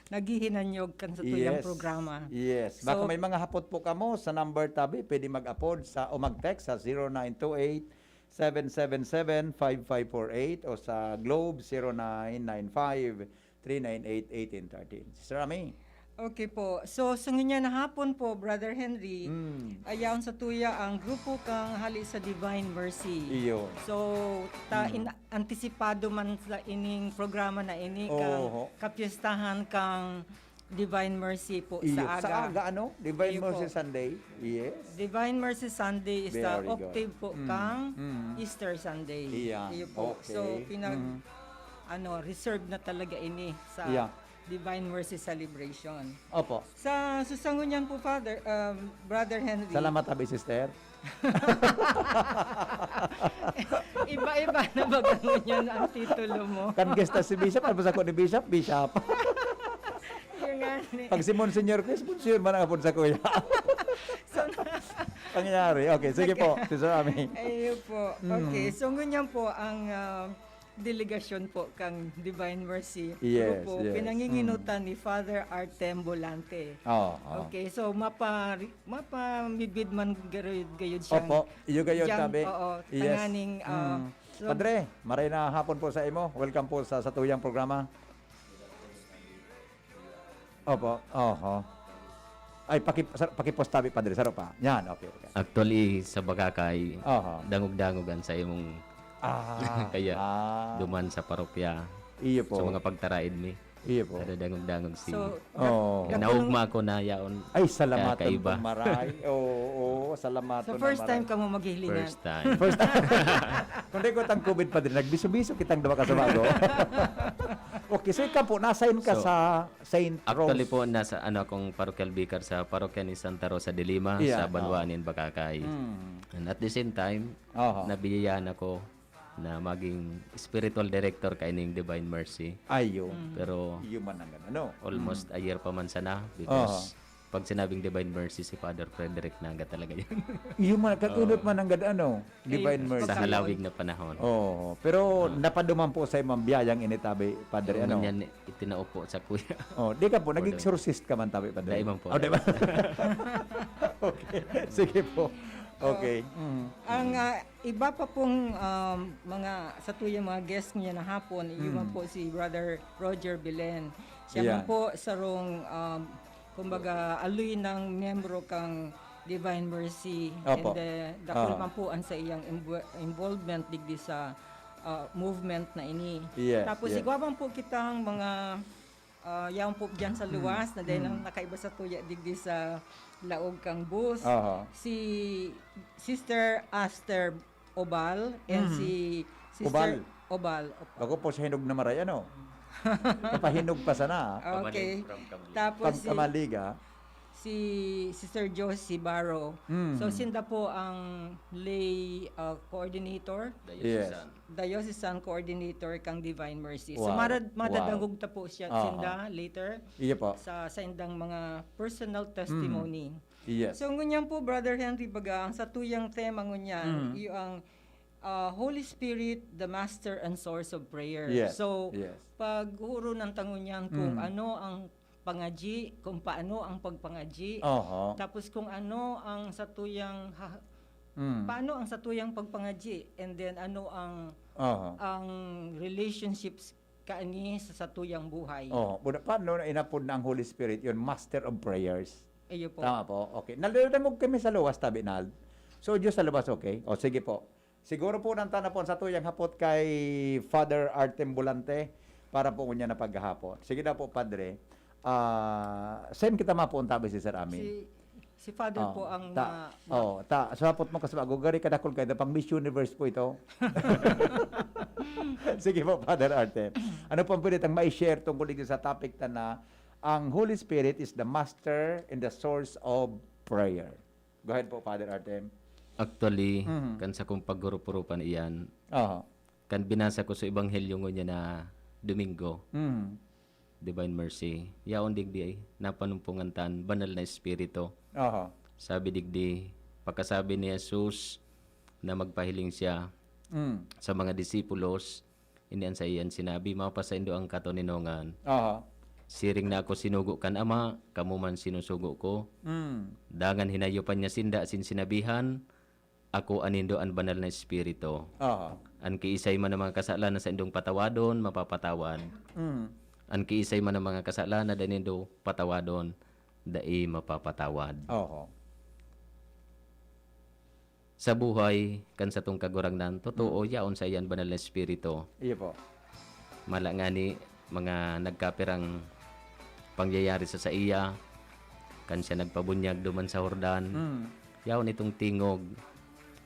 naghihinanyog kan sa tuyang programa. Yes. Baka may mga hapot po kamo sa number tabi, pwede mag-upload sa o mag-text sa 0928-777-5548 o sa Globe 0995-398-1813. Sister Ami. Okay po. So, sa ngayon na hapon po, Brother Henry, ayaw sa tuya ang grupo kang hali sa Divine Mercy. Iyo. So, antisipado man sa ining programa na ini, kang kapiestahan kang Divine Mercy po Iyo. sa aga. Sa aga, ano? Divine Iyo Mercy po. Sunday? Yes. Divine Mercy Sunday is the Very good. octave po kang Easter Sunday. Iya. Iyo po. Okay. So, reserve na talaga ini sa Divine Mercy Celebration. Opo. Sa susangunyan po, Brother Henry. Salamat, tabi, sister. Iba-iba na ba ganyan ang titulo mo? Kan guest na si Bishop, ano sa ko ni Bishop? Bishop. Yung nga ni. Pag si Monsignor Chris, Monsignor man ang sa kuya. Pangyayari. Okay, sige po. Sister Ami. Ayun po. Okay, so ngunyan po ang delegasyon po kang Divine Mercy grupo, pinanginginutan ni Father Artem Bolante. Okay, so mapamibid man gayud siyang. Opo, iyo gayud tabi. Oo, tanganing Padre, maray na hapon po sa imo. Welcome po sa tuyang programa. Opo, ay, pakipost tabi, Padre, saro pa. Yan, okay. Actually, sa Bagakay, dangog-dangogan sa imong kaya duman sa parokya. Iyo po. Sa mga pagtaraid mi. Iyo po. Sa dangog-dangog si. So, naugma ko na yaon. Ay, salamat kaiba. maray. Oo, salamat. So, first time ka mo maghihilingan. First time. First time. Kung di ko tang COVID pa din, nagbiso-biso kitang dawa ka sa bago. Okay, so ikaw po, nasign ka sa Saint Rose. Actually po, nasa akong parochial vicar sa parokya ni Santa Rosa de Lima sa Banwanin, Bagakay. And at the same time, nabiyayaan ako na maging spiritual director kaining Divine Mercy. Ayun. Pero human ang ano. Almost a year pa man sana because pag sinabing Divine Mercy si Father Frederick Nanga talaga yun. Human, kakunot man ang ano, Divine Mercy. Sa halawig na panahon. Pero napaduman po sa imong biyayang initabi, Padre, ano? Yan itinaupo sa kuya. Di ka po, nag-exorcist ka man tabi, Padre. Daimang po. Diba? Okay, sige po. Okay. Ang iba pa pong mga sa tuyang mga guest niya na hapon, iwan po si Brother Roger Belen. Siya man po sarong kumbaga aluy ng membro kang Divine Mercy and dako naman po ang sa iyang involvement digdi sa movement na ini. Tapos igwaban po kitang mga yaon po dyan sa luwas na dahil nakaiba sa tuya digdi sa laog kang bus. Si Sister Aster Obal and si Sister Obal. Ako po sa hinog na maray, ano? Kapahinog pa sana. Okay. Tapos Pagkamaliga. si Sister Josie Barrow. So sinda po ang lay coordinator, diocesan coordinator kang Divine Mercy. So madadangog ta po siya sinda later sa indang mga personal testimony. So ngunyan po, Brother Henry, baga ang sa tuyang tema ngunyan yung Holy Spirit, the Master and Source of Prayer. So pag huro ng tangunyan kung ano ang pangaji, kung paano ang pagpangaji, tapos kung ano ang satuyang paano ang satuyang pagpangaji, and then ano ang relationships kaani sa satuyang buhay. Paano na inapod na ang Holy Spirit, yun, Master of Prayers. Ayo po. Tama po. Okay. Nalulunod kami sa luwas, tabi, Nal. So, Diyos sa luwas, okay? Sige po. Siguro po nang tanapon sa tuyang hapot kay Father Artem Bolante para po niya na paghahapon. Sige na po, Padre. Same kita mapunta ba si Sir Amin? Si Father po ang sa hapot mo kasi gari kadakol kay pang Miss Universe po ito. Sige po, Father Artem. Ano pong pwede tang mai-share tungkol dito sa topic na ang Holy Spirit is the master and the source of prayer. Go ahead po, Father Artem. Actually, kan sa kong paggurupurupan iyan, kan binasa ko sa Ebanghelyo niya na Domingo, Divine Mercy, yaon digdi ay napanumpungan tan banal na espiritu. Sabi digdi, pagkasabi ni Jesus na magpahiling siya sa mga disipulos, inian sa iyan sinabi, mapasaindo ang katoninongan. Siring na ako sinugo kan ama, kamo man sinusugo ko. Dangan hinayupan niya sinda sin sinabihan, ako anindo ang banal na espiritu. An kiisay man ang mga kasalanan sa indong patawadon, mapapatawad. An kiisay man ang mga kasalanan na inindo patawadon, dai mapapatawad. Sa buhay, kan sa tong kagurangnan, totoo, yaon sa iyan banal na espiritu. Iya po. Mala nga ni mga nagkapirang pangyayari sa iya, kan siya nagpabunyag duman sa Hordan, yaon itong tingog,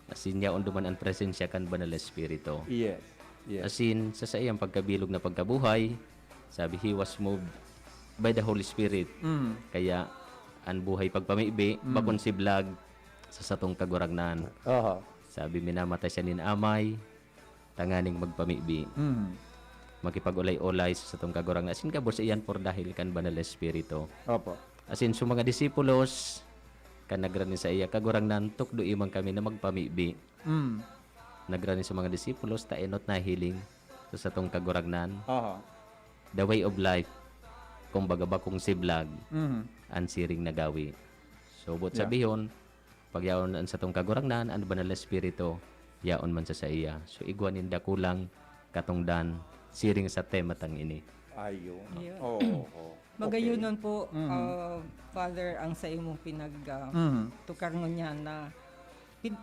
asin yaon duman ang presensya kan banal na espiritu. Yes. Asin sa iyang pagkabilog na pagkabuhay, sabi he was moved by the Holy Spirit. Kaya ang buhay pagpamibi, bakon si vlog sa satong kaguragnan. Sabi minamatay siya nin amay, tanganing magpamibi. Makipag-ulay-ulay sa satong kaguragnan. Asin kabor sa iyan por dahil kan banal na espiritu. Asin sa mga disipulos, kan nagranin sa iya kaguragnan, tukdo imang kami na magpamibi. Nagranin sa mga disipulos, taenot na hiling sa satong kaguragnan. The way of life, kung baga ba kung siblag, ang siring nagawi. So, but sabihon, pag yaon sa tong kagurangnan, ang banal na espiritu, yaon man sa iya. So, igwanin da kulang katungdan, siring sa tema tang ini. Ayun. Magayunon po, Father, ang sa imong tukar mo niya na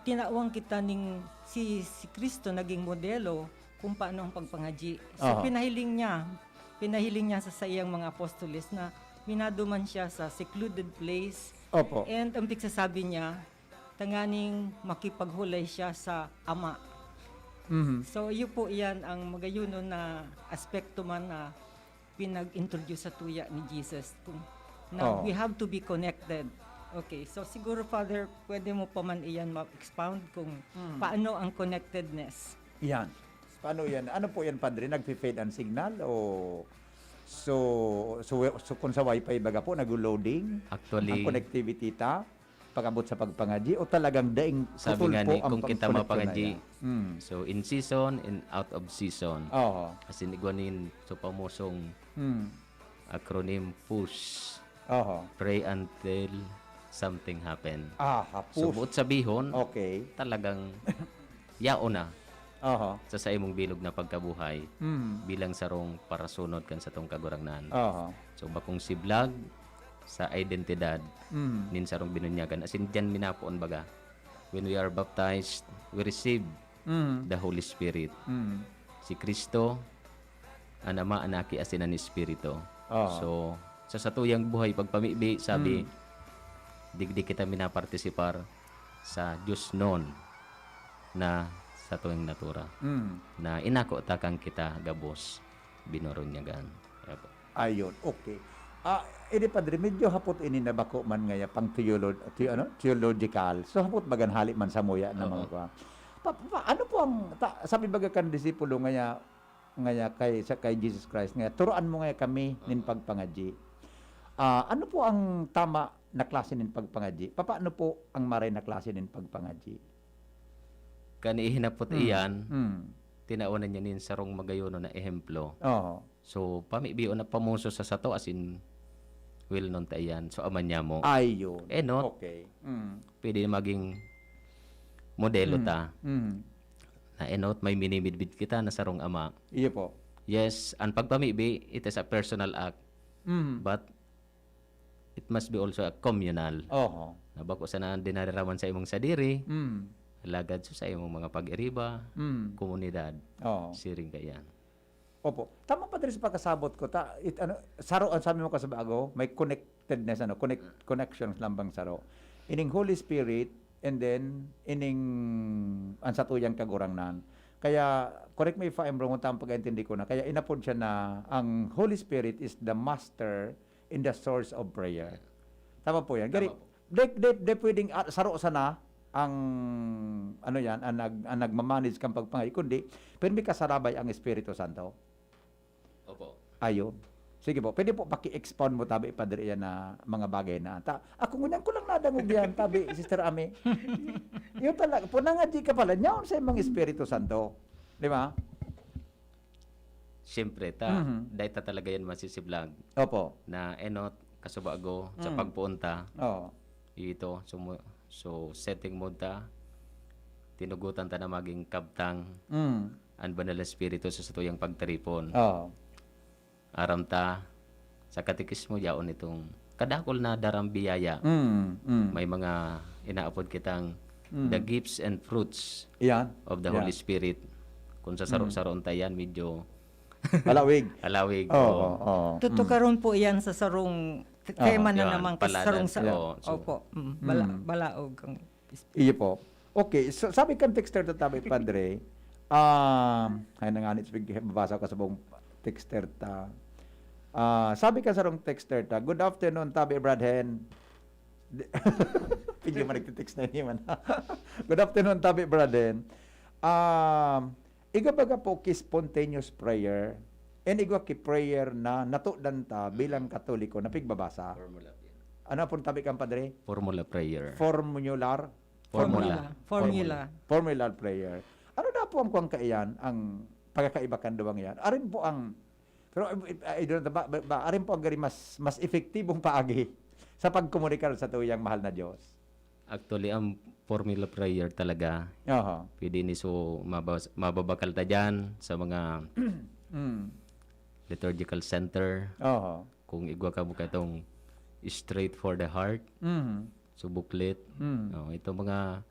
tinawang kita ning si Kristo naging modelo kung paano ang pagpangaji. So, pinahiling niya sa sayang mga apostoles na minaduman siya sa secluded place. And ang pigsasabi niya, tanganing makipaghulay siya sa Ama. So, yun po yan ang magayuno na aspekto man na pinag-introduce sa tuya ni Jesus. We have to be connected. Okay, so siguro Father, pwede mo pa man iyan ma-expound kung paano ang connectedness. Yan. Paano yan? Ano po yan, Padre? Nag-fade ang signal o so kung sa wifi baga po nag-loading Actually, ang connectivity pag-abot sa pagpangaji o talagang daing sabi nga po ni kung kita mapangaji. So in season and out of season. As in igwanin so pamosong acronym PUSH. Pray until something happen. So buot sabihon, talagang yaon na sa imong bilog na pagkabuhay bilang sarong parasunod kan sa tong kagurangnan. So bakong si vlog sa identidad nin sarong binunyagan. As in dyan minapoon baga. When we are baptized, we receive the Holy Spirit. Si Kristo, ang Ama, Anaki, asin ang Espiritu. So, sa satuyang buhay, pagpamibi, sabi, digdi kita minapartisipar sa Diyos noon na sa tuwing natura. Na inako takang kita gabos binorunyagan. Ayun, okay. Ini Padre, medyo hapot ini na bako man ngaya pang theological. So hapot bagan hali man sa muya na mga ano po ang sabi baga kan disipulo ngaya kay Jesus Christ ngaya turuan mo ngaya kami nin pagpangaji. Ano po ang tama na klase nin pagpangaji? Paano po ang maray na klase nin pagpangaji? Kani hinapot iyan, tinaunan niya nin sarong magayono na ehemplo. So, pamibiyo na pamuso sa sato as in will non tayan. So, aman niya mo. Ayun. Not. Okay. Pwede maging modelo ta. Na enot, may minimidbid kita na sarong ama. Iya po. Yes, ang pagpamibi, it is a personal act. But, it must be also a communal. Nabako sa naan dinararaman sa imong sadiri. Lagad sa imong mga pag-iriba, komunidad. Siring kayan. Opo. Tama pa din sa pagkasabot ko. Saro, ang sabi mo kasabago, may connectedness, connections lambang saro. Ining Holy Spirit, and then, ining ang satuyang kagurangnan. Kaya, correct me if I'm wrong, ang pag-intindi ko na. Kaya inapod siya na ang Holy Spirit is the master in the source of prayer. Tama po yan. Gari, de pwedeng saro sana ang ang nagmamanage kang pagpangaji, kundi pero may kasarabay ang Espiritu Santo. Opo. Ayun. Sige po, pwede po paki-expound mo tabi Padre yan na mga bagay na. Ako ngunyan ko lang nadangog yan tabi Sister Ami. Yun talaga, punangaji ka pala, nyaon sa imong Espiritu Santo. Di ba? siyempre, dahil talaga yan masisiblag Opo. na enot, kasubago, sa pagpunta, Oo. ito, so setting mo ta, tinugutan ta na maging kabtang, ang banal na espiritu sa tuyang pagtaripon. Oo. Aram ta, sa katikismo, yaon itong kadakol na darang biyaya. May mga inaapod kitang the gifts and fruits Iyan. of the Holy Spirit. Kung sa saro-saroon tayo yan, medyo Alawig. alawig. Oo. Oo. Tutukaron po yan sa sarong tema na yan, naman kasi paladan. sarong sa So, opo. Balaog ang Iyo po. Okay, so sabi kan texter ta tabi padre, ay nanganit babasa ko sa buong texter ta. Sabi ka sa rong texter ta, good afternoon tabi Bradhen. Pigyo man nagtitext na niya man. Good afternoon tabi Bradhen. Iga baga po ki spontaneous prayer and igwa ki prayer na natudan ta bilang Katoliko na pigbabasa. Ano po tabi kan padre? Formula prayer. Formular Formular prayer. Ano na po ang kuwang kaiyan, ang pagkakaibakan duwang yan? Arin po ang, pero arin po ang gari mas epektibong paagi sa pagkomunikar sa tuyang mahal na Diyos. Actually, ang formula prayer talaga, Oho. pwede ni so mababakal ta dyan sa mga liturgical center. Oho. Kung igwa ka mo itong straight for the heart, so booklet. Ito mga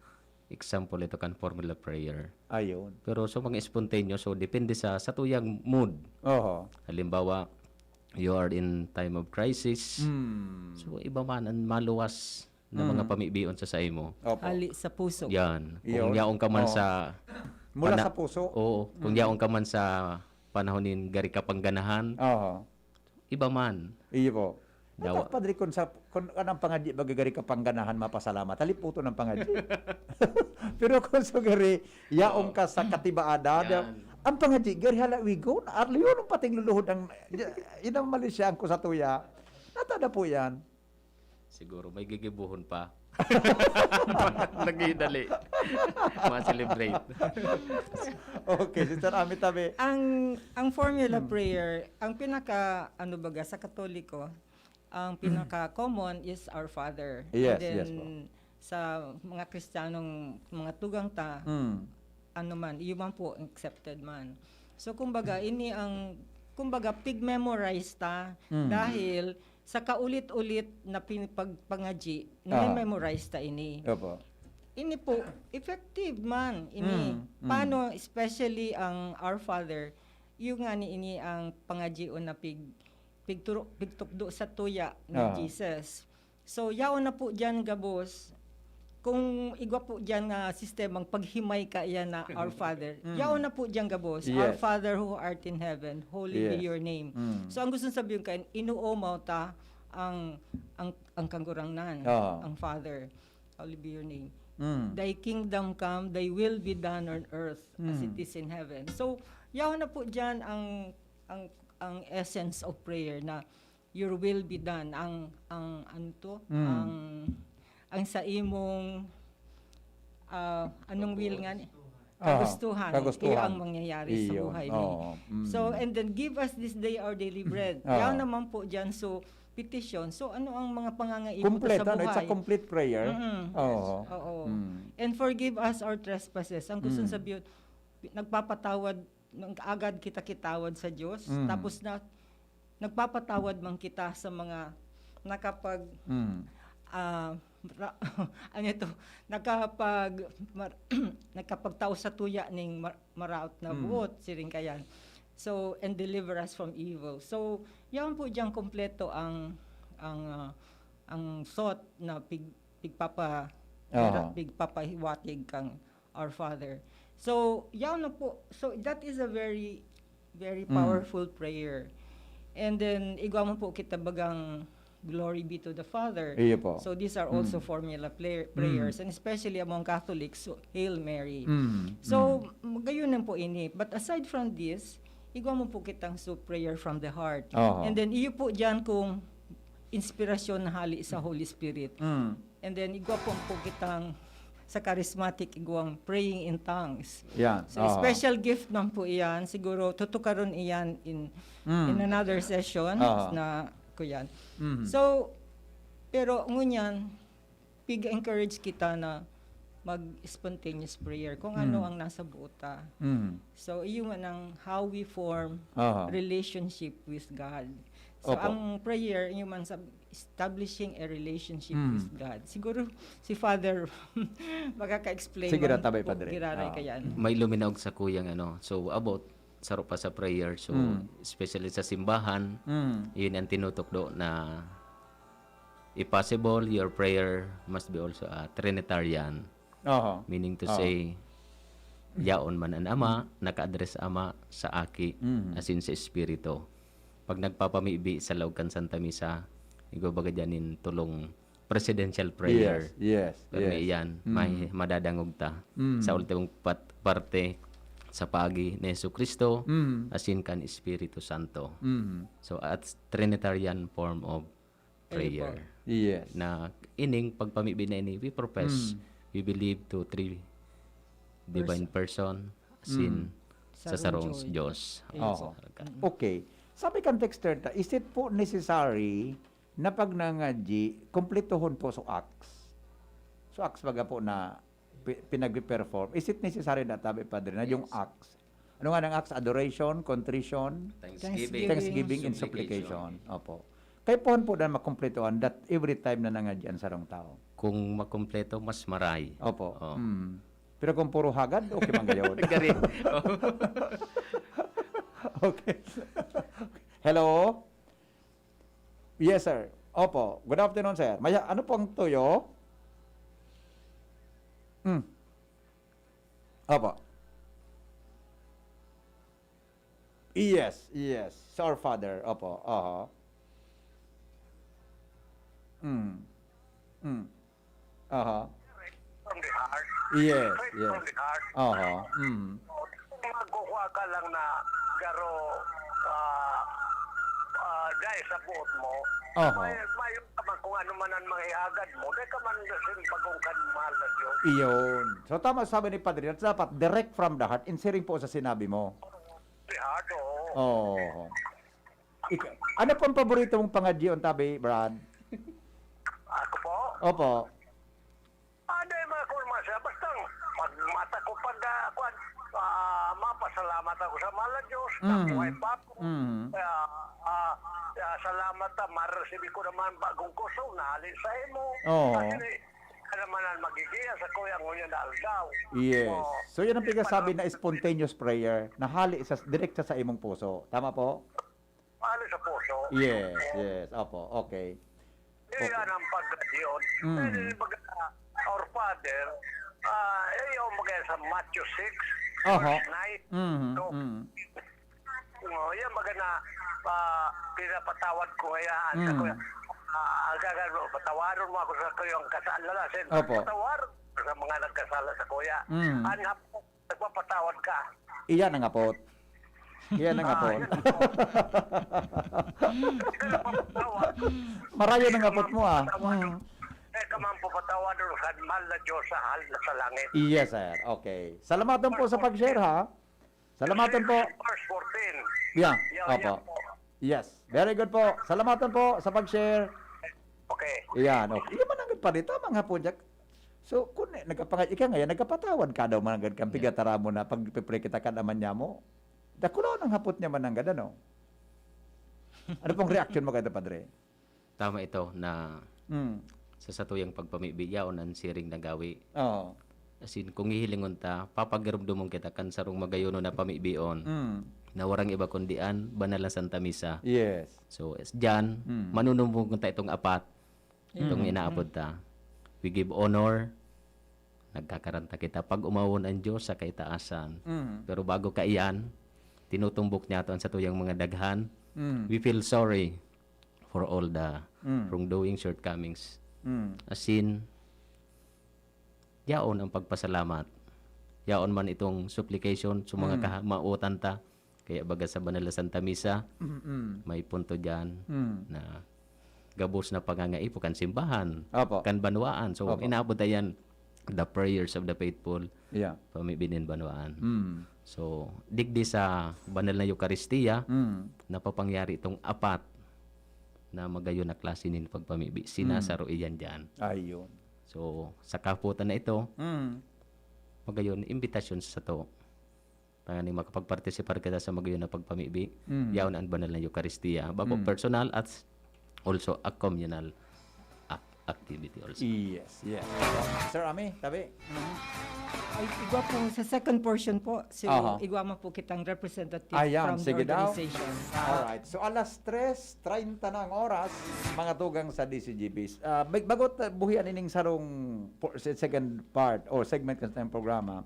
example ito kan formula prayer. Ayun. Pero so mga spontaneous, so depende sa tuyang mood. Oho. Halimbawa, you are in time of crisis. So iba man ang maluwas na mga pamibion sa imo. Opo. hali sa puso. Yan. Yun. Kung yaong ka man Oo. sa Mula sa puso. Oo. Kung yaong ka man sa panahon ni gari ka pangganahan, Oho. iba man. Iyo po. Dawa. Dawa. Padre, kung anang pangadyi, bagagari ka pangganahan, mapasalamat. Haliputo ng pangadyi. Pero kung sugari, yaong ka sa katibaada, ang pangadyi, gari halawigo, yun ang pating luluhod ang, yun ang malisyan ko sa tuya. Natada po yan. Siguro may gigibuhon pa. Nagidali. Ma-celebrate. Okay, Sister Ami tabi. Ang formula prayer, ang pinaka sa Katoliko, ang pinaka common is Our Father. Yes, And then yes po. sa mga Kristiyanong mga tugang ta, ano man, iyo man po accepted man. So kumbaga pig-memorize ta dahil sa kaulit-ulit na pagpangaji, na-memorize ta ini. Opo. Ini po, effective man. Ini. Paano, especially ang Our Father, yung nga ini ang pangaji o na pigtukdo sa tuya ni Jesus. So, yaon na po dyan, gabos, kung igwa po dyan nga sistemang paghimay ka yan na Our Father, yaon na po dyan, gabos, Our Yes. Father who art in heaven, holy be Yes. your name. So, ang gusto sabihin kayo, inuomaw ta ang kanggurangnan, ang Father, holy be your name. Thy kingdom come, thy will be done on earth as it is in heaven. So, yaon na po dyan ang essence of prayer na your will be done. Ang sa imong anong will nga ni? Kagustuhan. Iyo ang mangyayari sa buhay ni. So, and then give us this day our daily bread. Yaon naman po dyan. So, petition. So, ano ang mga pangangaibot Complete, sa buhay? it's a complete prayer. Oo. Oo. And forgive us our trespasses. Ang gusto sabihin, nagpapatawad, agad kita kitawad sa Diyos. Tapos nagpapatawad man kita sa mga nakapagtao sa tuya ning maraot na buot, siring kayan. So, and deliver us from evil. So, yan po diyang kompleto ang thought na pigpapahiwatig kang Our Father. So, yan na po. So, that is a very, very powerful prayer. And then, igwa mo po kita bagang glory be to the Father. Iyo po. So, these are also formula prayers. And especially among Catholics, so, Hail Mary. So, gayon po ini. But aside from this, igwa mo po kitang prayer from the heart. And then, iyo po dyan kung inspirasyon na hali sa Holy Spirit. And then, igwa po kitang sa charismatic igwang praying in tongues. Yan. So special gift man po iyan, siguro tutukaron iyan in another session na ko yan. So pero ngunyan pig-encourage kita na mag-spontaneous prayer kung ano ang nasa buta. So iyon ang how we form relationship with God. So ang prayer yung man establishing a relationship with God. Siguro si Father makaka-explain. Sige na tabay Padre. Giraray kayan. May luminaw sa kuyang so about saro pa sa prayer, so especially sa simbahan, yun ang tinutok do na if possible your prayer must be also a Trinitarian. Meaning to say yaon man ang Ama, naka-address Ama sa Aki, as in sa Espiritu. Pag nagpapamibi sa Laukan Santa Misa, igobaga dyanin tulong presidential prayer. Pero iyan, may madadangog ta sa ultimong parte sa pagi ni Yesu Cristo, asin kan Espiritu Santo. So at Trinitarian form of prayer. Na ining pagpamibi na ini, we profess, we believe to three divine person, asin sa sarong Diyos. Okay. Sabi kang texter ta, is it po necessary na pag nangadji, kumplituhon po so acts? So acts baga po na pinag-perform. Is it necessary na tabi Padre na yung acts? Ano nga ng acts? Adoration, contrition, thanksgiving, and supplication. Opo. Kaya po na makumplituhan that every time na nangadji ang sarong tao. Kung makumpleto, mas maray. Opo. Pero kung puro hagad, okay man gayon. Okay. Hello? Yes, sir. Opo. Good afternoon, sir. Maya, ano pong tuyo? Opo. Yes. Our Father. Opo. From the heart. Yes. From the heart. Magkukuha ka lang na garo dahil sa buot mo. May ka man kung ano man ang manghihagad mo. Dahil ka man sin pagungkan mahal na Diyos. Iyon. So tama sabi ni Padre, at dapat direct from the heart, insiring po sa sinabi mo. The heart, Ano pong paborito mong pangadyon, tabi, Brad? Ako po? Opo. Dahil mga kurma siya. Basta pag mata ko mapasalamat ako sa mahal na Diyos. Nakuhay pa ako. Salamat marasibi ko naman bagong kuso na halin sa imo. Kasi naman ang magigiya sa kuyang ngunya na aldaw. Yes. So yan ang pinagsasabi na spontaneous prayer na hali direkta sa imong puso. Tama po? Hali sa puso. Yes. Opo. Okay. Yan ang pagkadiyon. Our Father, yung mga sa Matthew 6, verse 9. Yan mga na pinapatawad ko ngayaan sa kuya. Patawaron mo ako sa kuyang kasala. Patawaron sa mga nagkasala sa kuya. Anap, nagpapatawad ka. Iyan ang apot. Marayo ng apot mo Kaman po patawaron sa mahal na Diyos sa hal na sa langit. Yes, sir. Okay. Salamatan po sa pag-share, ha? Salamatan po. Verse 14. Yeah. Opo. Yes. Very good po. Salamatan po sa pag-share. Okay. Yan. Okay. Iyan manangad pa dito, mga punjak. So, kung nagkapatawad ka daw manangad kang pigatara mo na pag-pray kita ka naman niya mo. Dakulo ng hapot niya manangad, ano? Ano pong reaction mo kada, Padre? Tama ito na sa satuyang pagpamibiyaon ang siring nagawi. Asin kung hihilingon ta, papagarumdumong kita kan sarong magayono na pamibion. Na warang iba kundian, banal na Santa Misa. Yes. So, diyan, manunumbong ta itong apat. Itong inaapod ta. We give honor, nagkakaranta kita. Pag umawon ang Diyos sa kaitaasan. Pero bago ka iyan, tinutumbok niya ito sa tuyang mga daghan. We feel sorry for all the wrongdoing, shortcomings. Asin, yaon ang pagpasalamat. Yaon man itong supplication sa mga mautan ta. Kaya baga sa banal na Santa Misa, may punto dyan na gabos na pangangaipo kan simbahan, kan banwaan. So, inaabot yan the prayers of the faithful, pamibinin banwaan. So, digdi sa banal na Eucharistia, napapangyari itong apat na magayon na klase nin pagpamibi. Sinasaro iyan dyan. Ayun. So, sa kaputan na ito, magayon, imbitasyon sa to. Pangani makapagpartisipar kita sa magayon na pagpamibi, yaon ang banal na Eucharistia. Bako personal at also a communal activity also. Yes. Sir Ami, tabi. Ay, igwa po sa second portion po. So, igwa mo po kitang representative from the organization. Alright. So, alas 3:30 na ang oras, mga tugang sa DCGBs. Bagot buhian ining sarong second part or segment kasi ng programa.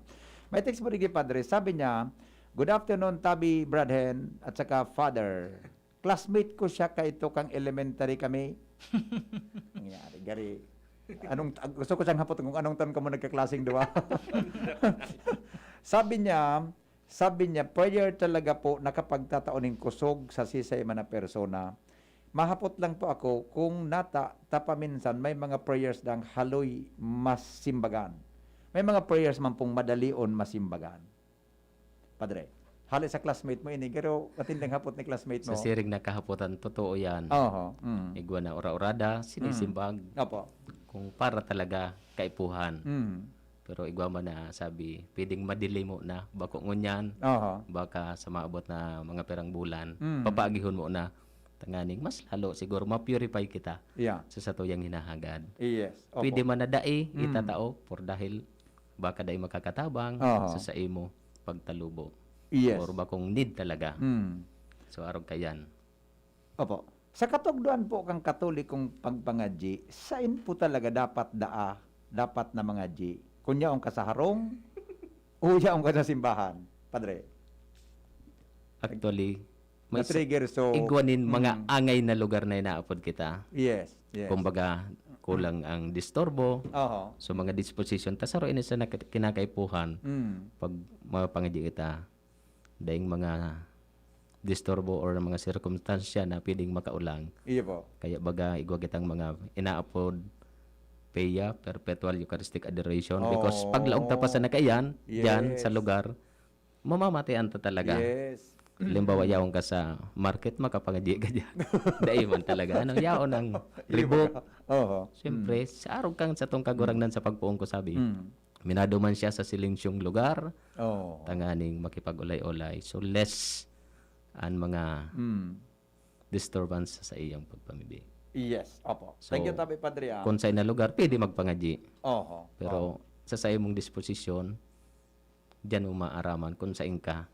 May text mo rin Padre. Sabi niya, good afternoon, Tabi Bradhen at saka Father. Classmate ko siya ito kang elementary kami. Nangyari, gari. Gusto ko siyang hapot kung anong taon ka mo nagkaklaseng dua. Sabi niya, prayer talaga po nakapagtataoning kusog sa sisay man na persona. Mahapot lang po ako kung tapaminsan may mga prayers dang haloy masimbagan. May mga prayers man pong madalion masimbagan. Padre, hali sa classmate mo ini, pero matindang hapot ni classmate mo. Sa siring na kahapotan, totoo yan. Igwa na ora-orada, sinisimbag. Opo. Kung para talaga kaipuhan. Pero igwa man na sabi, pwedeng madili mo na, bako ngunyan, baka sa maabot na mga perang bulan, papagihon mo na, tanganing mas lalo siguro ma-purify kita sa satuyang hinahagad. Yes. Opo. Pwede man na dai, itatao, por dahil baka dai makakatabang sa imo pagtalubo. Yes. Or bakong need talaga. So, arog kayan. Opo. Sa katugduan po kang katolikong pagpangadji, sain po talaga dapat na mga G. Kunya ang kasaharong, o yaong kasasimbahan. Padre. Actually, may trigger so igwanin mga angay na lugar na inaapod kita. Yes. Kumbaga, kulang ang disturbo. So, mga disposition. Tasaro ini sa kinakaipuhan. Pag mapangadji kita, daing mga disturbo or mga sirkumstansya na pwedeng makaulang. Iya po. Kaya baga igwa kitang mga inaapod PEA, Perpetual Eucharistic Adoration, because paglaog tapasan na kayan, dyan sa lugar, mamamatayan ta talaga. Yes. Limbawa yaong ka sa market, makapangadyi ka dyan. Dahil man talaga. Yaon ang ribok. Siyempre, sa araw kang sa tong kagurangnan sa pagpuong ko sabi, minado man siya sa silensyong lugar, tanganing makipag-ulay-ulay. So, less ang mga disturbance sa iyang pagpamibig. Yes, opo. So, thank you, Tabi Padre. Kung sa ina lugar, pwede magpangadyi. Pero sa imong disposisyon, diyan mo maaraman kung sa ka.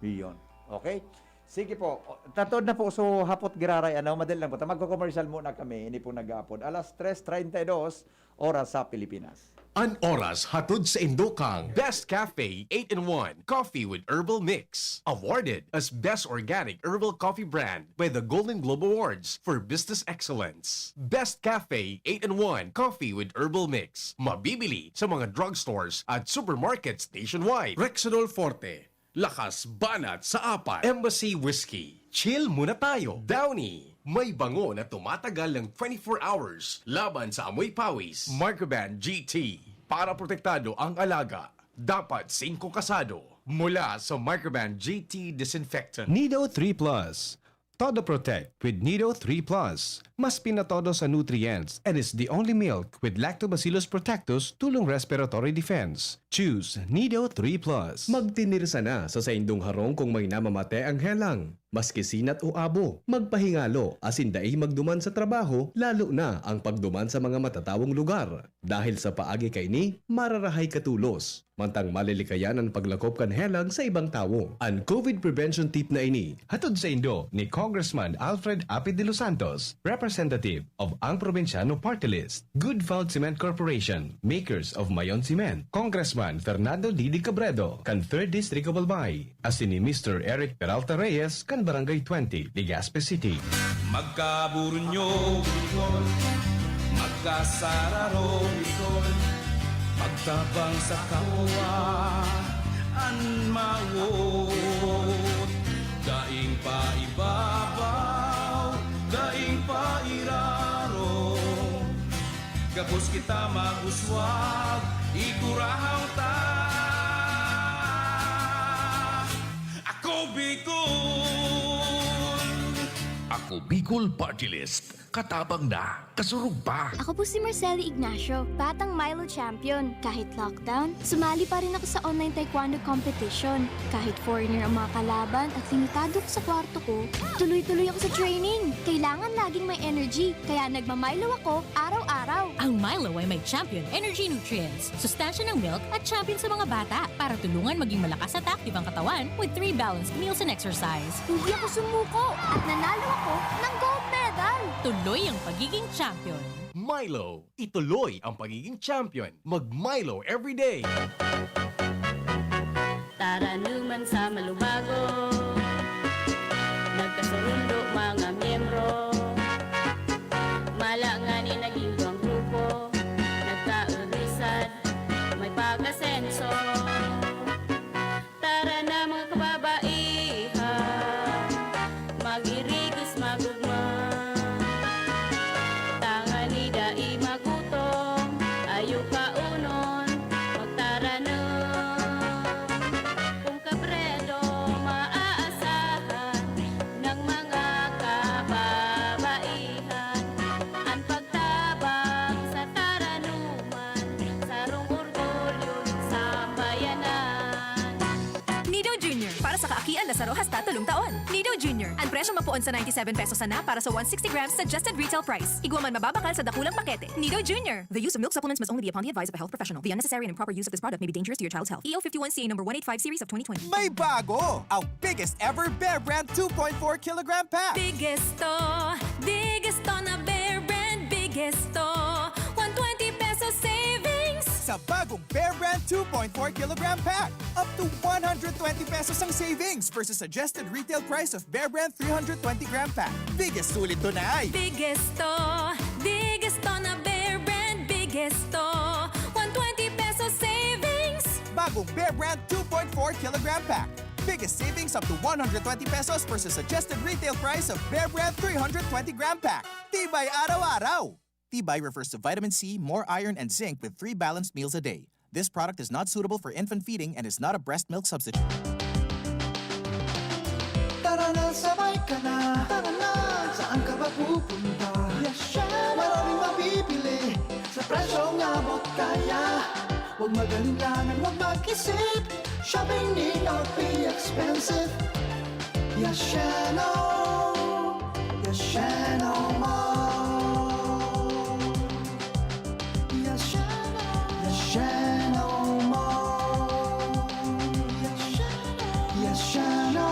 Iyon. Okay? Sige po. Tatod na po. So, hapot giraray. Madali lang po. Magko-commercial muna kami. Hindi po nag-aapod. Alas 3:32 oras sa Pilipinas. An oras hatod sa Indokang Best Cafe 8-in-1 Coffee with Herbal Mix. Awarded as Best Organic Herbal Coffee Brand by the Golden Globe Awards for Business Excellence. Best Cafe 8-in-1 Coffee with Herbal Mix. Mabibili sa mga drugstores at supermarkets nationwide. Rexidol Forte. Lakas banat sa apat. Embassy Whiskey. Chill muna tayo. Downy. May bango na tumatagal ng 24 hours laban sa amoy pawis. Microban GT. Para protektado ang alaga, dapat 5 kasado. Mula sa Microban GT Disinfectant. Nido 3 Plus. Todo Protect with Nido 3 Plus. Mas pinatodo sa nutrients and is the only milk with Lactobacillus protectus tulong respiratory defense. Choose Nido 3 Plus. Magtinirsa na sa saindong harong kung may namamate ang helang. Maski sinat o abo, magpahingalo asin dai magduman sa trabaho, lalo na ang pagduman sa mga matatawong lugar. Dahil sa paagi kay ni, mararahay katulos. Mantang malilikayan ang paglakop kan helang sa ibang tao. Ang COVID prevention tip na ini, hatod sa Indo ni Congressman Alfred Apid de los Santos, representative of ang Provinciano Party List. Good Found Cement Corporation, makers of Mayon Cement. Congressman Fernando Didi Cabredo, kan 3rd District of Albay. Asin ni Mr. Eric Peralta Reyes, kan Barangay 20, Legazpi City. Magkaburunyo, Bicol. Magkasararo, Bicol. Magtabang sa kawa, anmawot. Daing pa ibabaw, daing pa iraro. Gapos kita maguswag, ikurahaw ta. Ako Bicol! Ako Bicol Party List. Katabang na, kasurug pa. Ako po si Marceli Ignacio, batang Milo champion. Kahit lockdown, sumali pa rin ako sa online taekwondo competition. Kahit foreigner ang mga kalaban at limitado ko sa kwarto ko, tuloy-tuloy ako sa training. Kailangan laging may energy, kaya nagmamilo ako araw-araw. Ang Milo ay may champion energy nutrients, sustansya ng milk at champion sa mga bata para tulungan maging malakas at active ang katawan with 3 balanced meals and exercise. Hindi ako sumuko at nanalo ako ng gold medal. Tuloy ang pagiging champion. Milo, ituloy ang pagiging champion. Mag-Milo everyday. Tara naman sa Malubago, nagkasundo mga miyembro. Malangani naging duwang grupo, nagkaudisad, may pag-asenso. Tara na mga kababaihan, mag-irigis magugma. Tangani dai magutom, ayo kaunon, magtara na. Kung kabredo maaasahan ng mga kababaihan, ang pagtabang sa taranuman, sarong orgulyo sa bayanan. Nido Jr. para sa kaakian na saro hasta 3 taon. Nido Jr. Ang presyo mapuon sa 97 pesos na para sa 160 grams suggested retail price. Iguman mababakal sa dakulang pakete. Nido Jr. The use of milk supplements must only be upon the advice of a health professional. The unnecessary and improper use of this product may be dangerous to your child's health. EO 51CA number 185 series of 2020. May bago! Ang biggest ever Bear Brand 2.4 kilogram pack! Biggest to na Bear Brand. Biggest to 120 pesos savings. Sa bagong Bear Brand 2.4 kilogram pack, up to 120 pesos ang savings versus suggested retail price of Bear Brand 320 gram pack. Biggest sulit to na ay Biggest to na Bear Brand. Biggest to 120 pesos savings. bagong Bear Brand 2.4 kilogram pack. Biggest savings up to 120 pesos versus suggested retail price of Bear Brand 320 gram pack. Tibay araw-araw! Tibay refers to vitamin C, more iron, and zinc with 3 balanced meals a day. This product is not suitable for infant feeding and is not a breast milk substitute. Tara na, sabay ka na. Tara na, saan ka ba pupunta? Maraming mabibili sa presyong abot kaya. Huwag magalinlangan, huwag mag-isip. Shopping need not be expensive. Yashano Mall. Yashano Mall. Yashano.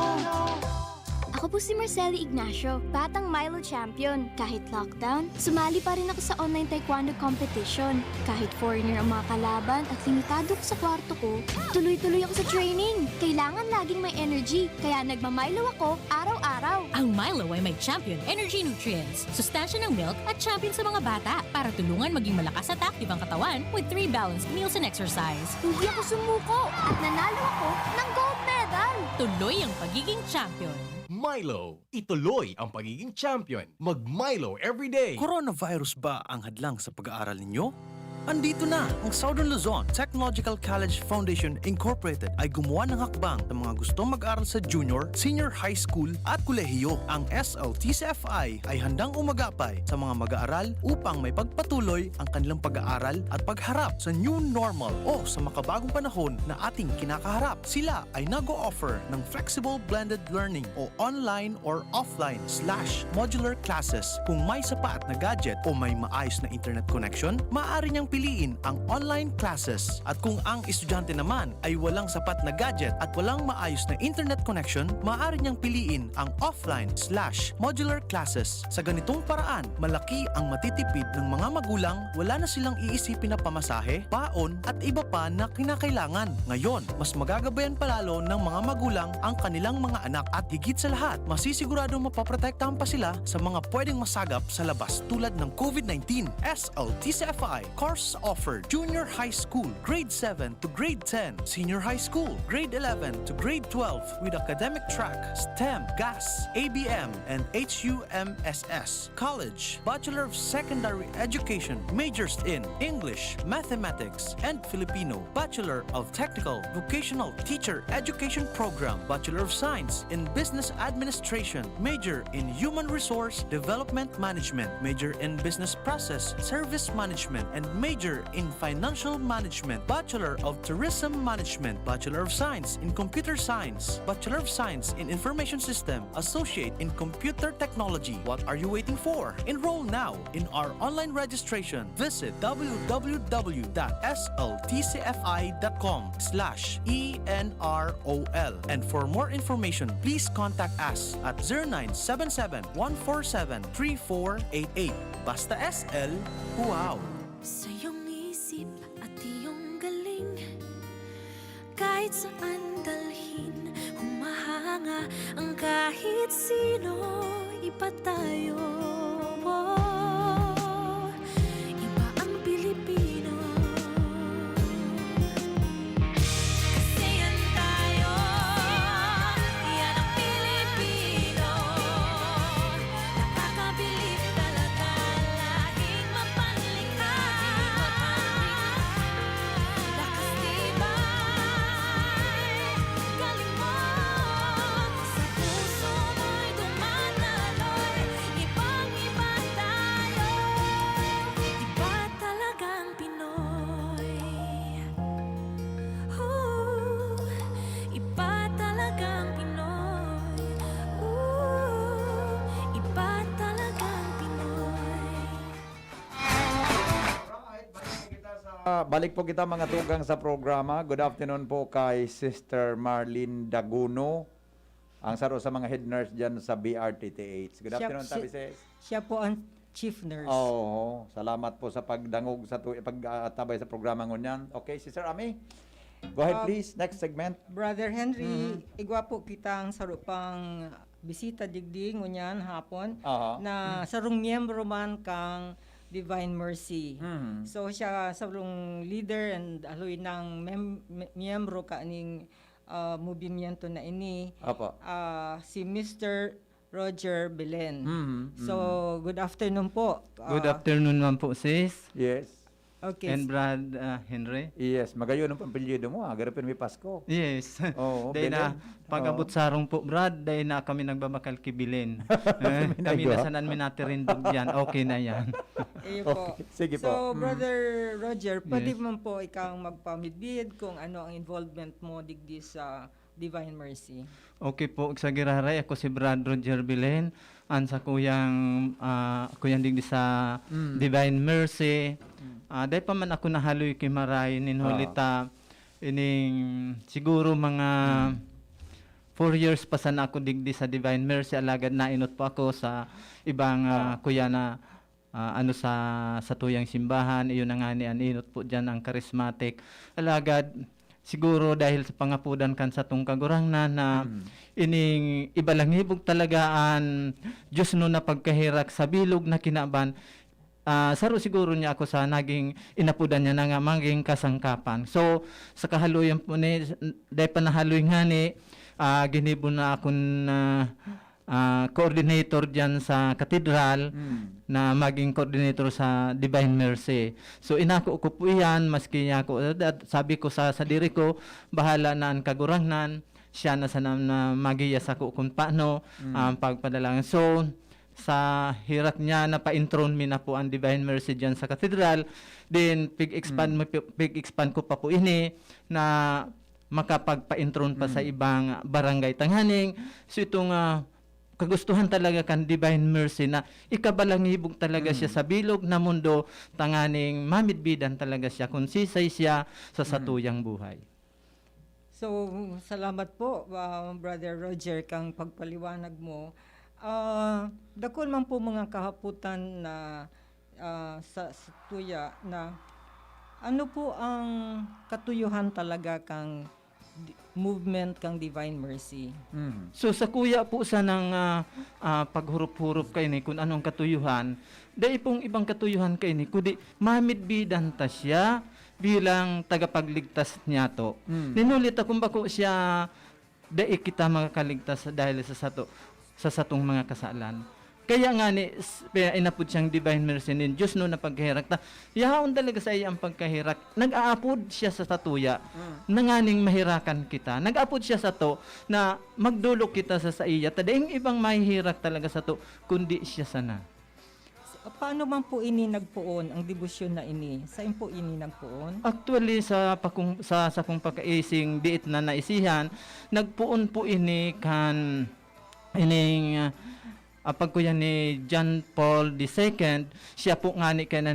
Ako po si Marceli Ignacio, batang Milo champion. Kahit lockdown, sumali pa rin ako sa online taekwondo competition. Kahit foreigner ang mga kalaban at limitado ko sa kwarto ko, tuloy-tuloy ako sa training. Kailangan laging may energy, kaya nagmamilo ako araw-araw. Ang Milo ay may champion energy nutrients, sustansya ng milk at champion sa mga bata para tulungan maging malakas at active ang katawan with 3 balanced meals and exercise. Hindi ako sumuko at nanalo ako ng gold medal. Tuloy ang pagiging champion. Milo, ituloy ang pagiging champion. Mag-Milo everyday. Coronavirus ba ang hadlang sa pag-aaral ninyo? Andito na ang Southern Luzon Technological College Foundation Incorporated ay gumawa ng hakbang sa mga gustong mag-aral sa junior, senior high school at kolehiyo. Ang SLTCFI ay handang umagapay sa mga mag-aaral upang may pagpatuloy ang kanilang pag-aaral at pagharap sa new normal o sa makabagong panahon na ating kinakaharap. Sila ay nag-o-offer ng flexible blended learning o online or offline/modular classes. Kung may sapat na gadget o may maayos na internet connection, maaari niyang piliin ang online classes. At kung ang estudyante naman ay walang sapat na gadget at walang maayos na internet connection, maaari niyang piliin ang offline/modular classes. Sa ganitong paraan, malaki ang matitipid ng mga magulang, wala na silang iisipin na pamasahe, baon at iba pa na kinakailangan. Ngayon, mas magagabayan palalo ng mga magulang ang kanilang mga anak at higit sa lahat, masisiguradong mapaprotektahan pa sila sa mga pwedeng masagap sa labas tulad ng COVID-19. SLTCFI, course course offered: Junior High School, Grade 7 to Grade 10, Senior High School, Grade 11 to Grade 12 with academic track, STEM, GAS, ABM, and HUMSS. College, Bachelor of Secondary Education, majors in English, Mathematics, and Filipino. Bachelor of Technical Vocational Teacher Education Program, Bachelor of Science in Business Administration, major in Human Resource Development Management, major in Business Process Service Management, and major in Financial Management. Bachelor of Tourism Management, Bachelor of Science in Computer Science, Bachelor of Science in Information System, Associate in Computer Technology. What are you waiting for? Enroll now in our online registration. Visit www.sltcfi.com/ENROL. And for more information, please contact us at 0977-147-3488. Basta SL, wow! Sa iyong isip at iyong galing, kahit saan dalhin, humahanga ang kahit sino, iba tayo. Iba ang Pilipino. Kasi yan tayo, yan ang Pilipino. Nakakabilib talaga, laging mapanlikha. Lakas tibay, galing mo, sa puso mo'y dumadaloy. Ibang-iba tayo, iba talagang Pinoy. Iba talagang Pinoy. Iba talagang Pinoy. Balik po kita mga tugang sa programa. Good afternoon po kay Sister Marlene Daguno, ang saro sa mga head nurse dyan sa BRTTH. Good afternoon, Tabi sis. Siya po ang chief nurse. Oo, salamat po sa pagdangog sa pagtabay sa programa ngunyan. Okay, Sister Ami, go ahead please, next segment. Brother Henry, igwa po kitang sarupang bisita digdi ngunyan hapon na sarong miyembro man kang Divine Mercy. So siya sarong leader and aloy ng miyembro kaning movimiento na ini. Si Mr. Roger Belen. So good afternoon po. Good afternoon man po sis. Yes. Okay. And Brad Henry. Yes, magayon ang pampilyo mo. Garapin may Pasko. Yes. Oo, Dahil na pag-abot sarong po Brad, dahil na kami nagbamakal kibilin. Kami na sanan minatirindog yan. Okay na yan. Po. Sige po. So, Brother Roger, pwede mo po ikaw magpamidbid kung ano ang involvement mo digdi sa Divine Mercy. Okay po, sa Giraray, ako si Brad Roger Bilen. An sa kuyang digdi sa Divine Mercy. Dahil pa man ako nahaloy kay Maray, ninhulita, ining siguro mga 4 years pa sana ako digdi sa Divine Mercy, alagad na inot po ako sa ibang kuya na sa tuyang simbahan, iyon na nga ni aninot po dyan ang charismatic. Alagad, siguro dahil sa pangapudan kan sa tong kagurangnan na ining ibalangibog talagaan Diyos no na pagkahirak sa bilog na kinaban, saro siguro niya ako sa naging inapudan niya na nga maging kasangkapan. So, sa kahaluyan po ni, dahil pa nahaloy nga ni, ginibo na akong coordinator dyan sa katedral na maging coordinator sa Divine Mercy. So, inako ko po yan, maski niya ako, sabi ko sa diri ko, bahala na ang kagurangnan, siya na sana na magiyas ako kung paano pagpadalangan. So, sa hirap niya na pa-intron mi na po ang Divine Mercy dyan sa katedral. Then, pig-expand ko pa po ini na makapagpa-intron pa sa ibang barangay tanghaning. So, itong kagustuhan talaga kan Divine Mercy na ikabalangibog talaga siya sa bilog na mundo tanganing mamidbidan talaga siya kung sisay siya sa satuyang buhay. So, salamat po, Brother Roger, kang pagpaliwanag mo. Dakon man po mga kahaputan na sa tuya na ano po ang katuyuhan talaga kang movement kang Divine Mercy. So sa kuya po sa ng paghurup-hurup kay ni kung anong katuyuhan, dahil pong ibang katuyuhan kay ni kundi mamidbidan ta siya bilang tagapagligtas niya to. Ninulit kung bako siya dahil kita makakaligtas dahil sa satong mga kasalan. Kaya nga ni inapod siyang Divine Mercy ni Diyos no na pagkahirak ta. Yaon talaga sa iya ang pagkahirak. Nag-aapod siya sa tatuya. Nanganing mahirakan kita. Nag-aapod siya sa to na magdulok kita sa iya. Tadaing ibang mahihirak talaga sa to kundi siya sana. Paano man po ini nagpuon ang debosyon na ini? Saan po ini nagpuon? Actually sa kung pagkaising diit na naisihan, nagpuon po ini kan ining pagkuyan ni John Paul II, siya po nga ni kaya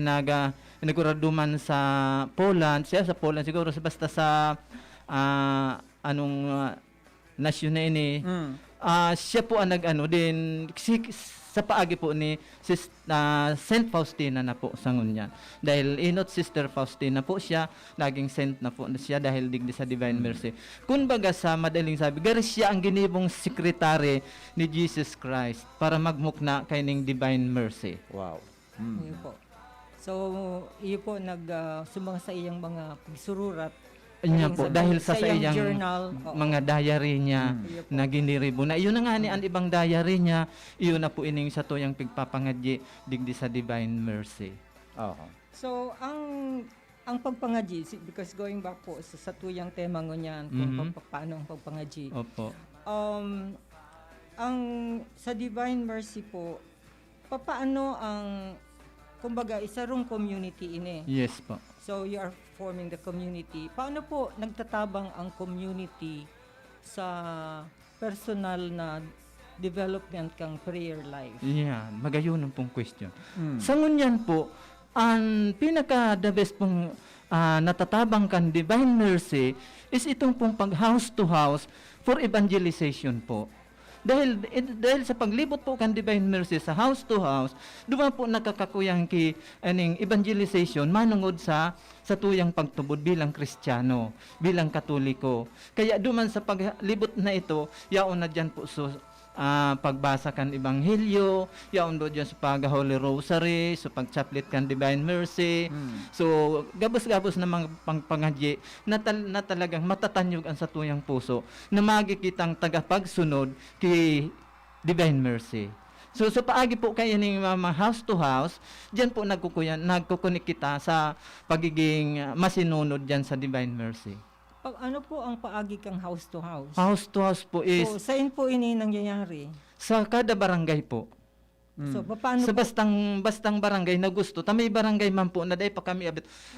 naguraduman sa Poland, siya sa Poland siguro basta sa nasyon na ini. Siya po ang din sa paagi po ni Saint Faustina na po sa ngunyan. Dahil inot Sister Faustina po siya, naging saint na po siya dahil digdi sa Divine Mercy. Kumbaga sa madaling sabi, gari siya ang ginibong sekretary ni Jesus Christ para magmukna kay ning Divine Mercy. Wow. Yun po. So, iyo po sumang sa iyang mga pagsururat. Niya po, dahil sa iyang journal, mga diary niya na giniribo na iyon na nga ni ang ibang diary niya, iyon na po ining sa tuyang pigpapangadyi digdi sa Divine Mercy. So, ang pagpangadyi, because going back po sa tuyang tema ngunyan, kung paano ang pagpangadyi. Opo. Ang sa Divine Mercy po, paano ang kumbaga isa rong community ini? Yes po. So you are forming the community. Paano po nagtatabang ang community sa personal na development kang prayer life? Yan, magayon ang pong question. Sa ngunyan po, ang pinaka-the best pong natatabang kan Divine Mercy is itong pong pag-house to house for evangelization po. Dahil sa paglibot po kan Divine Mercy sa house to house, duman po nakakakuyang aning evangelization manungod sa tuyang pagtubod bilang Kristiyano, bilang Katoliko. Kaya duman sa paglibot na ito, yaon na dyan po pagbasa kan Ebanghelyo, yaon do dyan sa pag-Holy Rosary, sa pag-chaplet kan Divine Mercy. So, gabos-gabos na mga pangpangadyi na talagang matatanyog ang sa tuyang puso na magikitang tagapagsunod kay Divine Mercy. So, sa paagi po kayo ng mga house to house, dyan po nagkukunik kita sa pagiging masinunod dyan sa Divine Mercy. Ano po ang paagi kang house to house? House to house po is... So, saan po ini nangyayari? Sa kada barangay po. So, paano sa bastang barangay na gusto. May barangay man po na dahil pa kami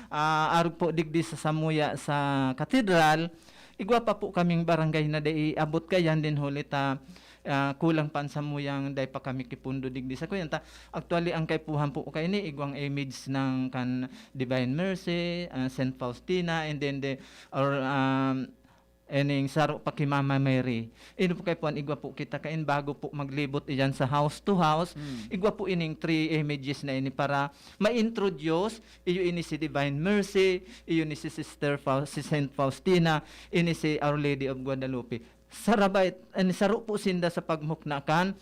arog po digdi sa Samuya sa katedral. Igwa pa po kaming barangay na dahil abot kayan din hulita kulang pan sa muyang dahil pa kami kipundo digdi sa kuyanta. Actually, ang kaipuhan po kay ni igwang image ng kan Divine Mercy, Saint Faustina, and then ening saro pa kay Mama Mary. Ino po kaipuhan, igwa po kita kain bago po maglibot iyan sa house to house. Igwa po ining 3 images na ini para ma-introduce iyo ini si Divine Mercy, iyo ni si si Saint Faustina, ini si Our Lady of Guadalupe. Sarabay, saro po sinda sa pagmuknakan,